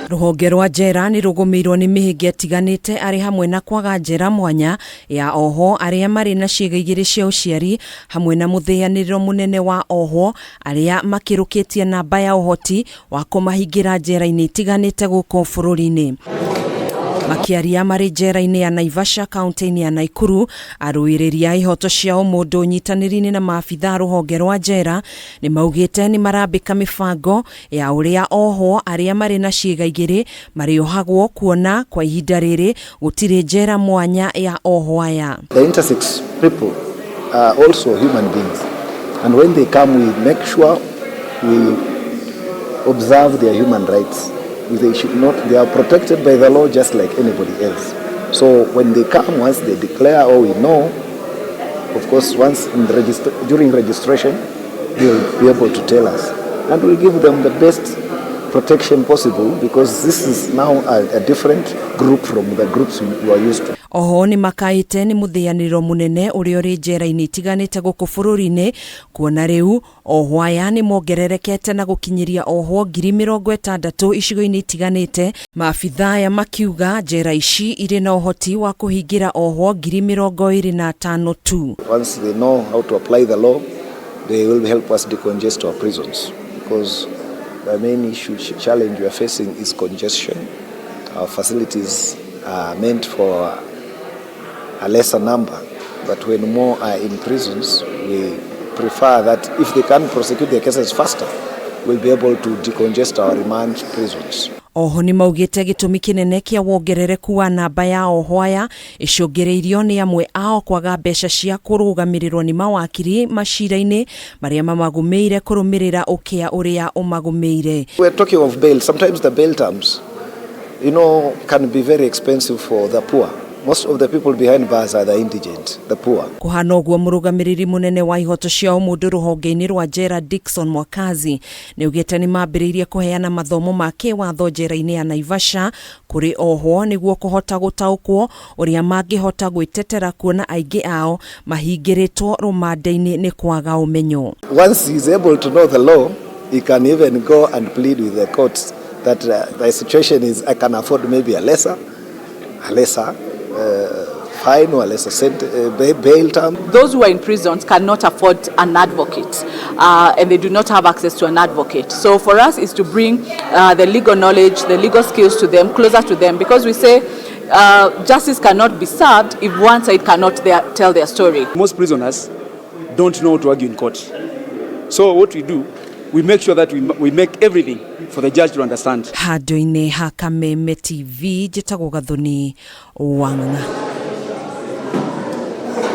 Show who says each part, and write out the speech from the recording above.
Speaker 1: Ruhonge rwa njera ni rugumiirwo ni mihinga itiganite ari hamwe na kwaga njera mwanya ya OHWO aria mari na ciiga igiri cia uciari hamwe na muthianiriro munene wa OHWO aria makirukitie namba ya uhoti wa kumahingira njera-ini itiganite guko bururi-ini. Makiaria mari njera-ini ya Naivasha kaunti-ini ya Nakuru aruiriria ihoto ciao mundu nyitaniri-ini na maabitha ruhonge rwa njera ni maugite ni marambika mibango ya uria OHWO aria mari na ciiga igiri mariohagwo kuona kwa ihinda riri gutiri njera mwanya ya OHWO aya.
Speaker 2: The intersex people are also human beings, and when they come we make sure we observe their human rights. They are protected by the law just like anybody else. So when they come, once they declare, or we know, of course, once during registration, they will be able to tell us, and we'll give them the best protection possible, because this is now a different group from the groups we are used to.
Speaker 1: Oho ni makaite ni muthianiriro munene uri uri njera-ini itiganite guku bururi-ini kuona riu OHWO aya ni mongererekete na gukinyiria OHWO 60,000 icigo-ini itiganite. Maabitha aya makiuga njera ici iri na uhoti wa kuhingira OHWO 25,000 tu.
Speaker 2: Once they know how to apply the law, they will help us decongest our prisons, because the main challenge we are facing is congestion. Our facilities are meant for a lesser number, but when more are in prisons, we prefer that if they can prosecute their cases faster, we'll be able to decongest our remand prisons.
Speaker 1: Oho ni maugite gitumi kinene kia wongerereku wa namba ya OHWO aya icungireirio ni amwe ao kwaga mbeca cia kurugamirirwo ni mawakiri macira-ini maria mamagumiire kurumirira ukia uria umagumiire.
Speaker 2: We're talking of bail. Sometimes the bail terms, can be very expensive for the poor. Most of the people behind bars are the indigent, the poor.
Speaker 1: Kuhana uguo murugamiriri munene wa ihoto cia umundu ruhonge-ini rwa njera Dickson Mwakazi ni ugite ni mambiriirie kuheana mathomo ma kiwatho njera-ini ya Naivasha kuri OHWO niguo kuhota gutaukwo uria mangihota gwitetera kuona aingi ao mahingiritwo rumande-ini ni kwaga umenyo.
Speaker 2: Once he is able to know the law, he can even go and plead with the courts that the situation is, I can afford maybe a lesser fine or lesser bail term.
Speaker 3: Those who are in prisons cannot afford an advocate, and they do not have access to an advocate. So for us is to bring the legal knowledge, the legal skills to them, closer to them, because we say justice cannot be served if one side cannot tell their story.
Speaker 4: Most prisoners don't know how to argue in court. So what we do, we make sure that we make everything for the judge to understand.
Speaker 1: Handu-ini ha Kameme TV, njitagwo Gathoni Wang'a.